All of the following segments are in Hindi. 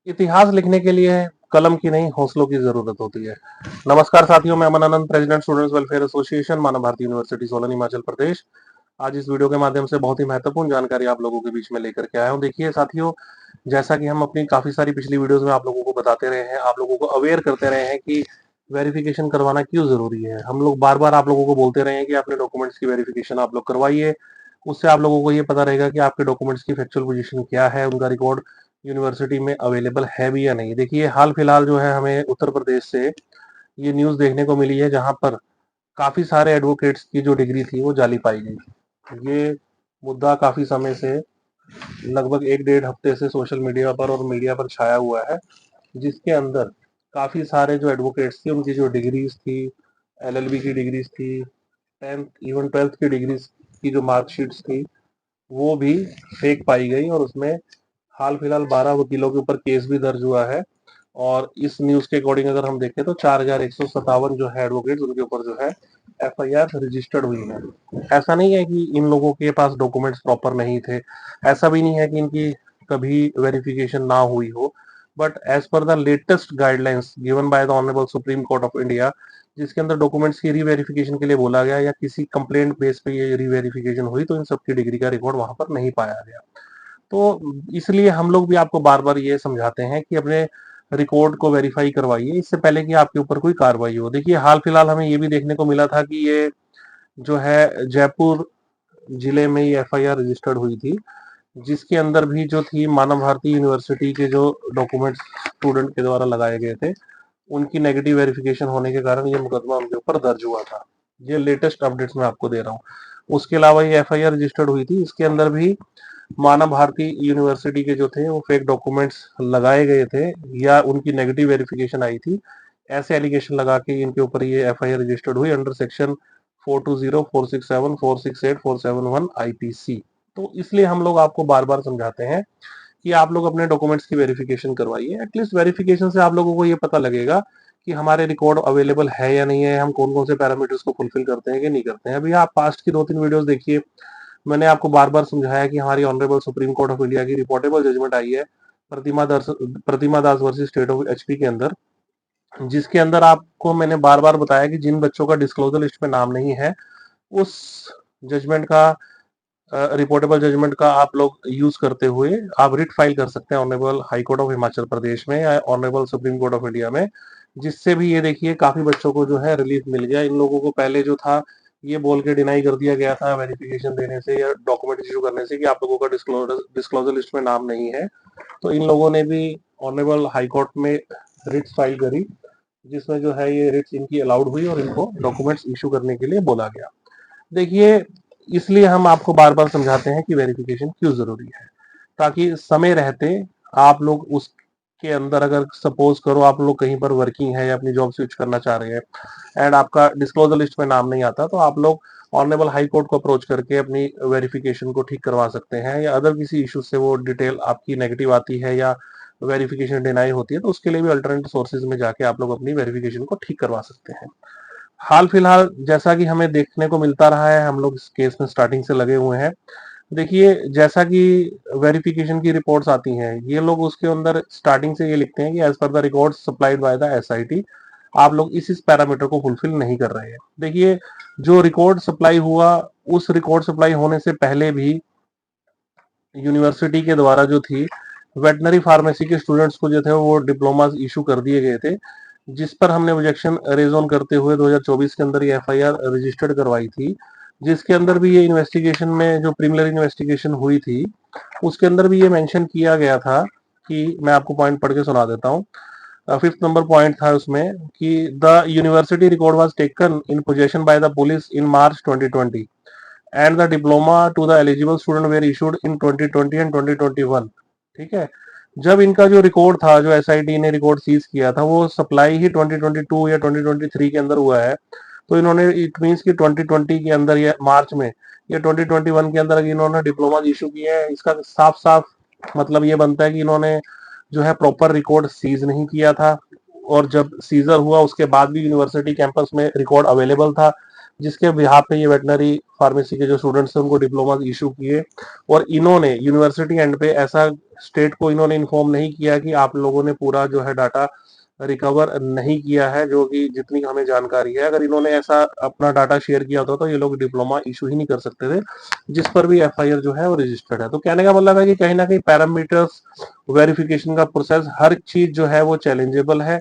इतिहास लिखने के लिए कलम की नहीं हौसलों की जरूरत होती है। नमस्कार साथियों, मैं Aman Anand, president students welfare association, मानव भारती यूनिवर्सिटी सोलन, हिमाचल प्रदेश। आज इस वीडियो के माध्यम से बहुत ही महत्वपूर्ण जानकारी आप लोगों के बीच में लेकर के आया हूं। देखिए साथियों, जैसा कि हम अपनी काफी सारी पिछली वीडियोस में आप लोगों को बताते रहे हैं, आप लोगों को अवेयर करते रहे हैं कि वेरिफिकेशन करवाना क्यों जरूरी है। हम लोग बार बार आप लोगों को बोलते रहे हैं कि अपने डॉक्यूमेंट्स की वेरिफिकेशन आप लोग करवाइए। उससे आप लोगों को ये पता रहेगा कि आपके डॉक्यूमेंट्स की फैक्चुअल पोजीशन क्या है, उनका रिकॉर्ड यूनिवर्सिटी में अवेलेबल है भी या नहीं। देखिए हाल फिलहाल जो है हमें उत्तर प्रदेश से ये न्यूज देखने को मिली है, जहां पर काफी सारे एडवोकेट्स की जो डिग्री थी वो जाली पाई गई। ये मुद्दा काफी समय से, लगभग एक डेढ़ हफ्ते से सोशल मीडिया पर और मीडिया पर छाया हुआ है, जिसके अंदर काफी सारे जो एडवोकेट्स थे उनकी जो डिग्रीज थी, एलएलबी की डिग्रीज थी, 10th इवन 12th की डिग्रीज की जो मार्कशीट्स थी वो भी फेक पाई गई। और उसमें हाल फिलहाल 12 वकीलों के ऊपर केस भी दर्ज हुआ है। और इस न्यूज के अकॉर्डिंग अगर हम देखें तो 4157 जो है एडवोकेट, उनके ऊपर जो है एफआईआर रजिस्टर्ड हुई है। ऐसा नहीं है कि इन लोगों के पास डॉक्यूमेंट्स प्रॉपर नहीं थे, ऐसा भी नहीं है कि इनकी कभी वेरिफिकेशन ना हुई हो, but as per the latest guidelines given by the honourable supreme court of India, जिसके अंदर डॉक्यूमेंट्स की रीवेरिफिकेशन के लिए बोला गया या किसी कंप्लेंट बेस पे ये रीवेरिफिकेशन हुई, तो इन सबकी डिग्री का रिकॉर्ड वहां पर नहीं पाया गया। तो इसलिए हम लोग भी आपको बार बार ये समझाते हैं कि अपने रिकॉर्ड को वेरीफाई करवाइए, इससे पहले कि आपके ऊपर कोई कार्रवाई हो। देखिए हाल फिलहाल हमें ये भी देखने को मिला था कि ये जो है जयपुर जिले में ये एफआईआर रजिस्टर्ड हुई थी, जिसके अंदर भी जो थी मानव भारती यूनिवर्सिटी के जो डॉक्यूमेंट्स स्टूडेंट के द्वारा लगाए गए थे, उनकी नेगेटिव वेरिफिकेशन होने के कारण ये मुकदमा उनके ऊपर दर्ज हुआ था। ये लेटेस्ट अपडेट्स मैं आपको दे रहा हूँ। उसके अलावा ये एफआईआर रजिस्टर्ड हुई थी, इसके अंदर भी मानव भारती यूनिवर्सिटी के जो थे वो फेक डॉक्यूमेंट्स लगाए गए थे या उनकी नेगेटिव वेरिफिकेशन आई थी। ऐसे एलिगेशन लगा के इनके ऊपर ये एफआईआर रजिस्टर्ड हुई अंडर सेक्शन 420, 467, 468, 471 आईपीसी। तो इसलिए हम लोग आपको बार बार समझाते हैं कि आप लोग अपने डॉक्यूमेंट्स की वेरिफिकेशन करवाइए। एटलीस्ट वेरिफिकेशन से आप लोगों को ये पता लगेगा कि हमारे रिकॉर्ड अवेलेबल है या नहीं है, हम कौन कौन से पैरामीटर्स को फुलफिल करते हैं कि नहीं करते हैं। अभी आप पास्ट की 2-3 वीडियोस देखिए, मैंने आपको बार बार समझाया कि हमारी honourable supreme court of India की रिपोर्टेबल जजमेंट आई है प्रतिमा Das versus state of HP के अंदर, जिसके अंदर आपको मैंने बार बार बताया कि जिन बच्चों का डिस्क्लोजर लिस्ट में नाम नहीं है, उस जजमेंट का, रिपोर्टेबल जजमेंट का आप लोग यूज करते हुए आप रिट फाइल कर सकते हैं honourable high court of Himachal Pradesh में या honourable supreme court of India में, जिससे भी ये देखिए काफी बच्चों को जो है रिलीफ मिल गया। इन लोगों को पहले जो था ये बोल के डिनाई कर दिया गया था वेरिफिकेशन देने से या डॉक्यूमेंट इश्यू करने से कि आप लोगों का डिस्क्लोजर लिस्ट में नाम नहीं है। तो इन लोगों ने भी ऑनरेबल हाई कोर्ट में रिट्स फाइल करी, जिसमें जो है ये रिट्स इनकी अलाउड हुई और इनको डॉक्यूमेंट्स इशू करने के लिए बोला गया। देखिए इसलिए हम आपको बार बार समझाते हैं कि वेरिफिकेशन क्यों जरूरी है, ताकि समय रहते आप लोग उसके अंदर, अगर सपोज करो आप लोग कहीं पर वर्किंग है या अपनी जॉब स्विच करना चाह रहे हैं एंड आपका डिस्क्लोजर लिस्ट में नाम नहीं आता, तो आप लोग ऑनरेबल हाई कोर्ट को अप्रोच करके अपनी वेरिफिकेशन को ठीक करवा सकते हैं, या अदर किसी इशू से वो डिटेल आपकी नेगेटिव आती है या वेरिफिकेशन डिनाई होती है, तो उसके लिए भी अल्टरनेटिव सोर्सेज में जाके आप लोग अपनी वेरिफिकेशन को ठीक करवा सकते हैं। हाल फिलहाल जैसा कि हमें देखने को मिलता रहा है, हम लोग इस केस में स्टार्टिंग से लगे हुए हैं। देखिए जैसा कि वेरिफिकेशन की रिपोर्ट्स आती हैं, ये लोग उसके अंदर स्टार्टिंग से ये लिखते हैं कि as per the record supplied by the SIT, आप लोग इस पैरामीटर को फुलफिल नहीं कर रहे हैं। देखिए जो रिकॉर्ड सप्लाई हुआ, उस रिकॉर्ड सप्लाई होने से पहले भी यूनिवर्सिटी के द्वारा जो थी वेटनरी फार्मेसी के स्टूडेंट्स को जो थे वो डिप्लोमा इशू कर दिए गए थे, जिस पर हमने ऑब्जेक्शन रेज ऑन करते हुए 2024 के अंदर ये एफआईआर रजिस्टर्ड करवाई थी, जिसके अंदर भी ये इन्वेस्टिगेशन में जो प्रीलिमिनरी इन्वेस्टिगेशन हुई थी उसके अंदर भी ये मेंशन किया गया था कि, मैं आपको पॉइंट पढ़ के सुना देता हूँ। फिफ्थ नंबर पॉइंट था उसमें कि the university record was taken in possession by the police in March 2020 and the diploma to the eligible student were issued in 2020 and 2021। ठीक है, जब इनका जो रिकॉर्ड था, जो एसआईटी ने रिकॉर्ड सीज किया था, वो सप्लाई ही 2022 या 2023 के अंदर हुआ है, तो इन्होंने, इट मींस कि 2020 के अंदर या मार्च में या 2021 के अंदर इन्होंने डिप्लोमा इशू किए हैं, इसका साफ साफ मतलब ये बनता है कि इन्होंने जो है प्रॉपर रिकॉर्ड सीज नहीं किया था। और जब सीजर हुआ उसके बाद भी यूनिवर्सिटी कैंपस में रिकॉर्ड अवेलेबल था, जिसके बिहाफ पे ये वेटनरी फार्मेसी के जो स्टूडेंट्स थे उनको डिप्लोमा इशू किए। और इन्होंने यूनिवर्सिटी एंड पे ऐसा स्टेट को इन्होंने इन्फॉर्म नहीं किया कि आप लोगों ने पूरा जो है डाटा रिकवर नहीं किया है, जो कि जितनी हमें जानकारी है। अगर इन्होंने ऐसा अपना डाटा शेयर किया होता तो ये लोग डिप्लोमा इशू ही नहीं कर सकते थे, जिस पर भी एफआईआर जो है वो रजिस्टर्ड है। तो कहने का मतलब है कि कहीं ना कहीं पैरामीटर्स वेरिफिकेशन का प्रोसेस, हर चीज जो है वो चैलेंजेबल है।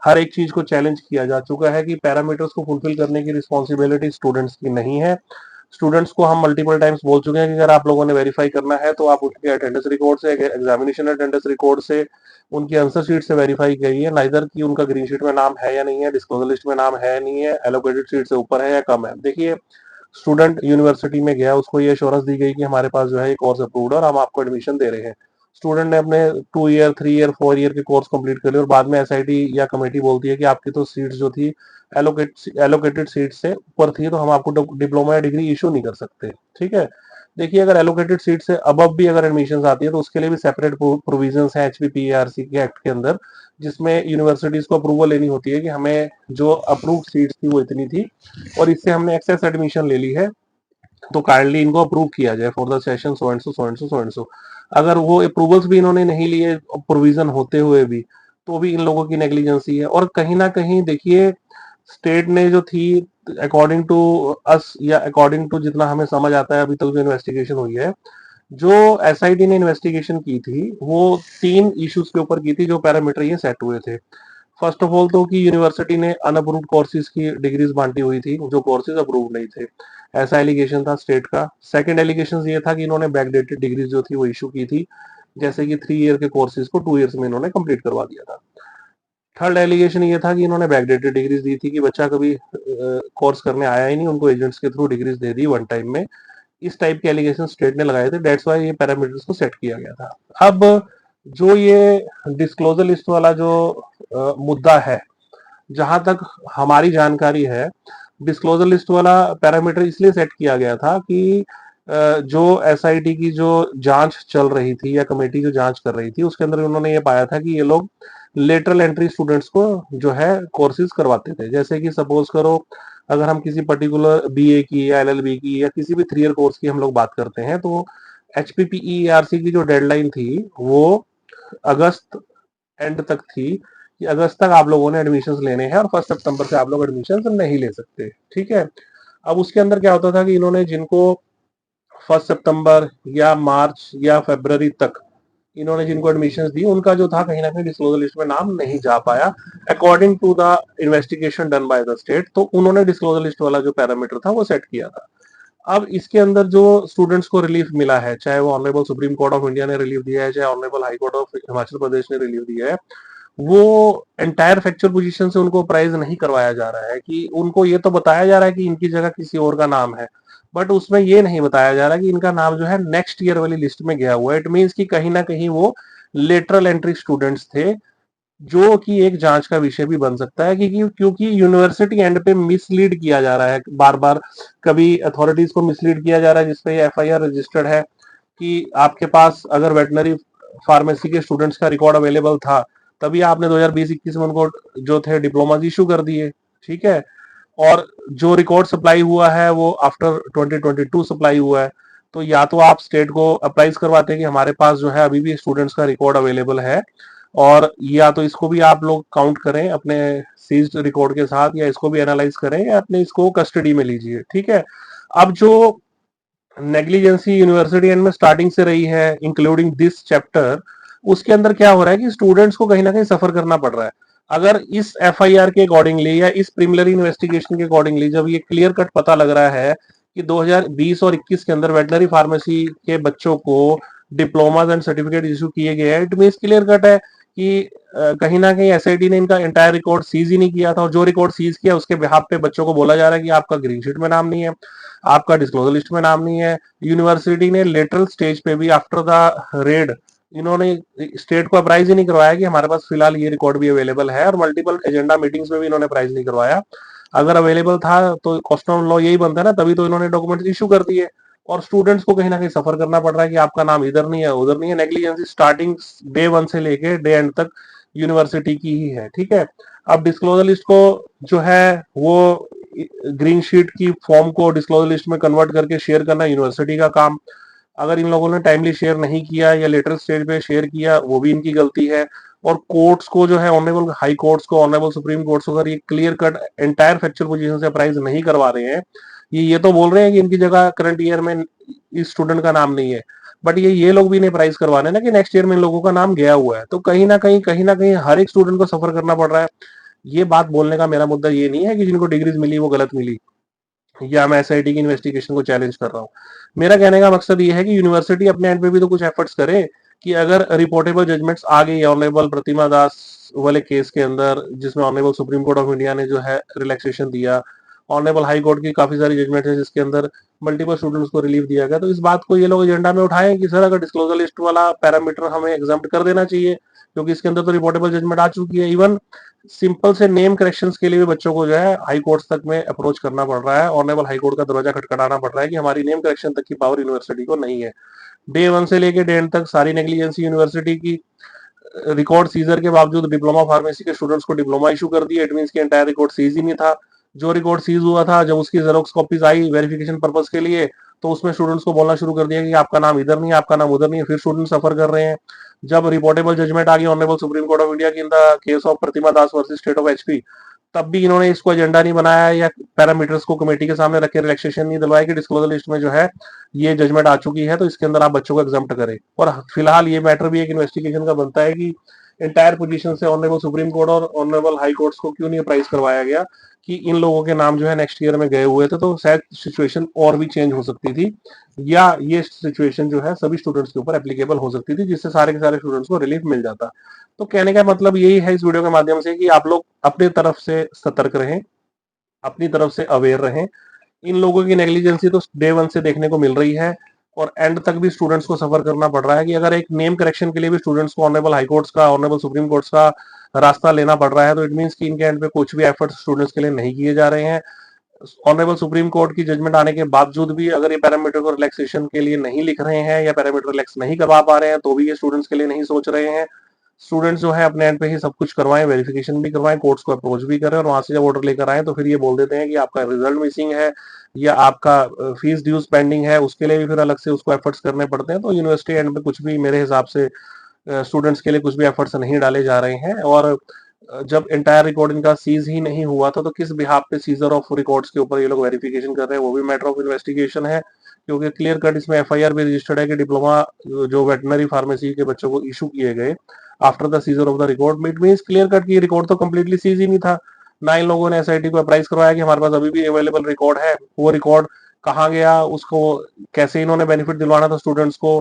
हर एक चीज को चैलेंज किया जा चुका है कि पैरामीटर्स को फुलफिल करने की रिस्पॉन्सिबिलिटी स्टूडेंट्स की नहीं है। स्टूडेंट्स को हम मल्टीपल टाइम्स बोल चुके हैं कि अगर आप लोगों ने वेरीफाई करना है तो आप उनके अटेंडेंस रिकॉर्ड से, एग्जामिनेशन अटेंडेंस रिकॉर्ड से, उनकी आंसर शीट से वेरीफाई करिए, नाइदर कि उनका ग्रीन शीट में नाम है या नहीं है, डिस्क्लोजर लिस्ट में नाम है नहीं है, एलोकेटेड सीट से ऊपर है या कम है। देखिए, स्टूडेंट यूनिवर्सिटी में गया, उसको ये एश्योरेंस दी गई कि हमारे पास जो है एक कोर्स अप्रूव्ड है और हम आपको एडमिशन दे रहे हैं। स्टूडेंट ने अपने 2 ईयर 3 ईयर 4 ईयर के कोर्स कंप्लीट कर लिए और बाद में एसआईटी या कमेटी बोलती है कि आपकी तो सीट्स जो थी एलोकेटेड सीट से ऊपर थी, तो हम आपको डिप्लोमा या डिग्री इशू नहीं कर सकते। ठीक है, देखिए, अगर एलोकेटेड सीट से अबव भी अगर एडमिशन आती है तो उसके लिए भी सेपरेट प्रोविजंस है एचपीपीआरसी के एक्ट के अंदर, जिसमें यूनिवर्सिटीज को अप्रूवल लेनी होती है कि हमें जो अप्रूव्ड सीट्स थी वो इतनी थी और इससे हमने एक्सेस एडमिशन ले ली है, तो काइंडली इनको अप्रूव किया जाए for the session so and so so and so so and so. अगर वो अप्रूवल्स भी इन्होंने नहीं लिए प्रोविजन होते हुए भी, तो भी इन लोगों की नेग्लिजेंसी है। और कहीं ना कहीं देखिए, स्टेट ने जो थी, अकॉर्डिंग टू अस या अकॉर्डिंग टू जितना हमें समझ आता है अभी तक जो इन्वेस्टिगेशन हुई है, जो एसआईटी ने इन्वेस्टिगेशन की थी वो 3 इश्यूज के ऊपर की थी जो पैरामीटर ये सेट हुए थे। फर्स्ट ऑफ ऑल तो कि यूनिवर्सिटी ने अनअप्रूव्ड कोर्सेज की डिग्रीज बांटी हुई थी, जो कोर्सेज अप्रूव नहीं थे, ऐसा एलिगेशन था स्टेट का। सेकंड एलिगेशन ये था कि इन्होंने बैकडेटेड डिग्रीज जो थी वो इशू की थी, जैसे कि 3 ईयर के कोर्सेज को 2 ईयर्स में इन्होंने कंप्लीट करवा दिया था। थर्ड एलिगेशन ये था कि इन्होंने बैकडेटेड डिग्रीज दी थी कि बच्चा कभी कोर्स करने आया ही नहीं, उनको एजेंट्स के थ्रू डिग्रीज दे दी वन टाइम में। इस टाइप के एलिगेशन स्टेट ने लगाए थे, दैट्स वाई ये पैरामीटर्स को सेट किया गया था। अब जो ये डिस्क्लोजर लिस्ट वाला जो मुद्दा है, जहां तक हमारी जानकारी है, डिस्क्लोजर लिस्ट वाला पैरामीटर इसलिए सेट किया गया था कि जो एसआईटी की जो जांच चल रही थी या कमेटी जो जांच कर रही थी, उसके अंदर उन्होंने ये पाया था कि ये लोग लेटरल एंट्री स्टूडेंट्स को जो है कोर्सेज करवाते थे। जैसे कि सपोज करो, अगर हम किसी पर्टिकुलर बीए की या एलएलबी की या किसी भी 3 ईयर कोर्स की हम लोग बात करते हैं, तो एचपीपीईआरसी की जो डेडलाइन थी वो अगस्त एंड तक थी कि अगस्त तक आप लोगों ने एडमिशन लेने हैं और 1 सितंबर से आप लोग एडमिशन नहीं ले सकते। ठीक है, अब उसके अंदर क्या होता था कि इन्होंने जिनको 1 सितंबर या मार्च या फरवरी तक इन्होंने जिनको एडमिशन दी, उनका जो था कहीं ना कहीं डिस्क्लोजर लिस्ट में नाम नहीं जा पाया according to the investigation done by the state. तो उन्होंने डिस्क्लोजर लिस्ट वाला जो पैरामीटर था वो सेट किया था। अब इसके अंदर जो स्टूडेंट्स को रिलीफ मिला है, चाहे वो honourable supreme court of India ने रिलीफ दिया है, चाहे honourable high court of Himachal Pradesh ने रिलीफ दिया है, वो एंटायर फैक्चुअल पोजीशन से उनको प्राइज नहीं करवाया जा रहा है। कि उनको ये तो बताया जा रहा है कि इनकी जगह किसी और का नाम है, बट उसमें ये नहीं बताया जा रहा कि इनका नाम जो है नेक्स्ट ईयर वाली लिस्ट में गया हुआ है। इट मीन्स कि कहीं ना कहीं वो लेटरल एंट्री स्टूडेंट्स थे, जो कि एक जांच का विषय भी बन सकता है। क्योंकि यूनिवर्सिटी एंड पे मिसलीड किया जा रहा है बार बार, कभी अथॉरिटीज को मिसलीड किया जा रहा है जिसपे एफआईआर रजिस्टर्ड है कि आपके पास अगर वेटनरी फार्मेसी के स्टूडेंट्स का रिकॉर्ड अवेलेबल था, तभी आपने 2020-21 में उनको जो थे डिप्लोमा इशू कर दिए। ठीक है, और जो रिकॉर्ड सप्लाई हुआ है वो आफ्टर 2022 सप्लाई हुआ है। तो या तो आप स्टेट को अप्राइज करवाते हैं कि हमारे पास जो है अभी भी स्टूडेंट्स का रिकॉर्ड अवेलेबल है, और या तो इसको भी आप लोग काउंट करें अपने सीज्ड रिकॉर्ड के साथ, या इसको भी एनालाइज करें या अपने इसको कस्टडी में लीजिए। ठीक है, अब जो नेग्लिजेंसी यूनिवर्सिटी एंड में स्टार्टिंग से रही है इंक्लूडिंग दिस चैप्टर, उसके अंदर क्या हो रहा है कि स्टूडेंट्स को कहीं ना कहीं सफर करना पड़ रहा है। अगर इस एफआईआर के अकॉर्डिंगली या इस प्रीलिमिनरी इन्वेस्टिगेशन के अकॉर्डिंगली जब ये क्लियर कट पता लग रहा है कि 2020 और 21 के अंदर वेटनरी फार्मेसी के बच्चों को डिप्लोमाज एंड सर्टिफिकेट इशू किए गए हैं, इट मीन्स क्लियर कट है कि कहीं ना कहीं एसआईटी ने इनका एंटायर रिकॉर्ड सीज ही नहीं किया था, और जो रिकॉर्ड सीज किया उसके बिहाफ पे बच्चों को बोला जा रहा है कि आपका ग्रीन शीट में नाम नहीं है, आपका डिस्क्लोजर लिस्ट में नाम नहीं है। यूनिवर्सिटी ने लेटरल स्टेज पे भी आफ्टर द रेड इन्होंने स्टेट को अप्राइज ही नहीं करवाया कि हमारे पास फिलहाल ये रिकॉर्ड भी अवेलेबल है, और मल्टीपल एजेंडा मीटिंग्स में भी इन्होंने प्राइज नहीं करवाया। अगर अवेलेबल था तो कॉस्टम लॉ यही बनता है ना, तभी तो इन्होंने डॉक्यूमेंट इशू कर दिए, और स्टूडेंट्स को कहीं ना कहीं सफर करना पड़ रहा है कि आपका नाम इधर नहीं है उधर नहीं है। नेग्लिजेंसी स्टार्टिंग डे 1 से लेके डे एंड तक यूनिवर्सिटी की ही है। ठीक है, अब डिस्क्लोजर लिस्ट को जो है वो ग्रीन शीट की फॉर्म को डिस्क्लोजर लिस्ट में कन्वर्ट करके शेयर करना यूनिवर्सिटी का काम। अगर इन लोगों ने टाइमली शेयर नहीं किया या लेटर स्टेज पे शेयर किया, वो भी इनकी गलती है। और कोर्ट्स को जो है, ऑनरेबल हाई कोर्ट्स को, ऑनरेबल सुप्रीम कोर्ट्स को अगर ये clear cut entire factual position से अप्राइज नहीं करवा रहे हैं, ये तो बोल रहे हैं कि इनकी जगह करंट ईयर में इस स्टूडेंट का नाम नहीं है, बट ये लोग भी नहीं प्राइज करवा रहे ना कि नेक्स्ट ईयर में इन लोगों का नाम गया हुआ है। तो कहीं ना कहीं हर एक स्टूडेंट को सफर करना पड़ रहा है। ये बात बोलने का मेरा मुद्दा ये नहीं है कि जिनको डिग्रीज मिली वो गलत मिली, या मैं एसआईटी की इन्वेस्टिगेशन को चैलेंज कर रहा हूँ। मेरा कहने का मकसद ये है कि यूनिवर्सिटी अपने एंड पे भी तो कुछ एफर्ट्स करे कि अगर रिपोर्टेबल जजमेंट्स आ गई ऑनरेबल प्रतिमा दास वाले केस के अंदर, जिसमें honourable supreme court of India ने जो है रिलैक्सेशन दिया, ऑनरेबल हाई कोर्ट की काफी सारी जजमेंट है जिसके अंदर मल्टीपल स्टूडेंट्स को रिलीफ दिया गया, तो इस बात को ये लोग एजेंडा में उठाएं कि सर अगर डिस्क्लोजर लिस्ट वाला पैरामीटर हमें एग्जाम्प्ट कर देना चाहिए, क्योंकि इसके अंदर तो रिपोर्टेबल जजमेंट आ चुकी है। इवन सिंपल से नेम करेक्शंस के लिए भी बच्चों को जो है हाई कोर्ट्स तक में अप्रोच करना पड़ रहा है, ऑनरेबल हाई कोर्ट का दरवाजा खटखटाना पड़ रहा है कि हमारी नेम करेक्शन तक की पावर यूनिवर्सिटी को नहीं है। डे 1 से लेके डे एंड तक सारी नेग्लिजेंसी यूनिवर्सिटी की। रिकॉर्ड सीजर के बावजूद डिप्लोमा फार्मेसी के स्टूडेंट्स को डिप्लोमा इशू कर दिया, इट मीन की एंटायर रिकॉर्ड सीज ही नहीं था। जो रिकॉर्ड सीज हुआ था, जब उसकी जेरोक्स कॉपीज आई वेरिफिकेशन पर्पज के लिए, तो उसमें स्टूडेंट्स को बोलना शुरू कर दिया कि आपका नाम इधर नहीं है, आपका नाम उधर नहीं है, फिर स्टूडेंट सफर कर रहे हैं। जब रिपोर्टेबल जजमेंट आ गई honourable supreme court of India की in the case of Pratima Das versus state of HP, तब भी इन्होंने इसको एजेंडा नहीं बनाया या पैरामीटर्स को कमेटी के सामने रख के रिलैक्सेशन नहीं दिलवाया कि डिस्क्लोजर लिस्ट में जो है ये जजमेंट आ चुकी है, तो इसके अंदर आप बच्चों को एग्जाम्प्ट करें। और फिलहाल ये मैटर भी एक इन्वेस्टिगेशन का बनता है कि एंटायर पोजीशन से ऑनरेबल सुप्रीम कोर्ट और ऑनरेबल हाई कोर्ट्स को क्यों नहीं अप्राइज करवाया गया कि इन लोगों के नाम जो है नेक्स्ट ईयर में गए हुए थे, तो शायद सिचुएशन और भी चेंज हो सकती थी, या ये सिचुएशन जो है सभी स्टूडेंट्स के ऊपर एप्लीकेबल हो सकती थी, जिससे सारे के सारे स्टूडेंट्स को रिलीफ मिल जाता। तो कहने का मतलब यही है इस वीडियो के माध्यम से कि आप लोग अपनी तरफ से सतर्क रहें, अपनी तरफ से अवेयर रहें। इन लोगों की नेग्लिजेंसी तो डे 1 से देखने को मिल रही है, और एंड तक भी स्टूडेंट्स को सफर करना पड़ रहा है कि अगर एक नेम करेक्शन के लिए भी स्टूडेंट्स को ऑनरेबल हाई कोर्ट्स का, ऑनरेबल सुप्रीम कोर्ट्स का रास्ता लेना पड़ रहा है, तो इट मींस कि इनके एंड पे कुछ भी एफर्ट्स स्टूडेंट्स के लिए नहीं किए जा रहे हैं। ऑनरेबल सुप्रीम कोर्ट की जजमेंट आने के बावजूद भी अगर ये पैरामीटर को रिलैक्सेशन के लिए नहीं लिख रहे हैं या पैरामीटर रिलैक्स नहीं करवा पा रहे हैं, तो भी ये स्टूडेंट्स के लिए नहीं सोच रहे हैं। स्टूडेंट्स जो है अपने एंड पे ही सब कुछ करवाएं, वेरिफिकेशन भी करवाएं, कोर्ट्स को अप्रोच भी करें, और वहां से जब ऑर्डर लेकर आए तो फिर ये बोल देते हैं कि आपका रिजल्ट मिसिंग है या आपका फीस ड्यूज पेंडिंग है, उसके लिए भी फिर अलग से उसको एफर्ट्स करने पड़ते हैं। तो यूनिवर्सिटी एंड पे कुछ भी मेरे हिसाब से स्टूडेंट्स के लिए कुछ भी एफर्ट्स नहीं डाले जा रहे हैं। और जब एंटायर रिकॉर्ड इनका सीज ही नहीं हुआ था, तो किस बिहाफ पे सीजर ऑफ रिकॉर्ड्स के ऊपर ये लोग वेरिफिकेशन कर रहे हैं, वो भी मैटर ऑफ इन्वेस्टिगेशन है, क्योंकि क्लियर कट इसमें एफआईआर भी रजिस्टर्ड है कि डिप्लोमा जो वेटनरी फार्मेसी के बच्चों को इशू किए गए after the seizure of the record, it means clear cut की रिकॉर्ड तो कंप्लीटली सीज ही नहीं था। ना इन लोगों ने एसआईटी को अप्राइज करवाया कि हमारे पास अभी भी अवेलेबल रिकॉर्ड है, वो रिकॉर्ड कहाँ गया, उसको कैसे इन्होंने बेनिफिट दिलवाना था स्टूडेंट्स को,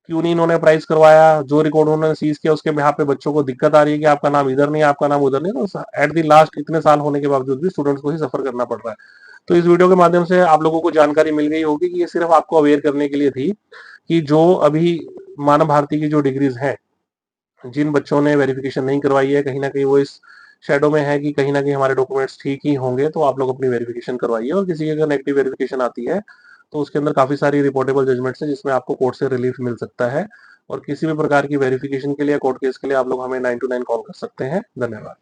क्यों नहीं इन्होंने प्राइज करवाया, जो रिकॉर्ड उन्होंने सीज किया उसके बिहाफ पे बच्चों को दिक्कत आ रही है कि आपका नाम इधर नहीं, आपका नाम उधर नहीं, तो एट द लास्ट इतने साल होने के बावजूद भी स्टूडेंट्स को ही सफर करना पड़ रहा है। तो इस वीडियो के माध्यम से आप लोगों को जानकारी मिल गई होगी कि ये सिर्फ आपको अवेयर करने के लिए थी कि जो अभी मानव भारती की जो डिग्रीज हैं, जिन बच्चों ने वेरिफिकेशन नहीं करवाई है, कहीं ना कहीं वो इस शेडो में है कि कहीं ना कहीं हमारे डॉक्यूमेंट्स ठीक ही होंगे, तो आप लोग अपनी वेरिफिकेशन करवाइए। और किसी की अगर नेगेटिव वेरिफिकेशन आती है तो उसके अंदर काफी सारी रिपोर्टेबल जजमेंट्स है जिसमें आपको कोर्ट से रिलीफ मिल सकता है। और किसी भी प्रकार की वेरिफिकेशन के लिए, कोर्ट केस के लिए आप लोग हमें 9 to 9 कॉल कर सकते हैं। धन्यवाद।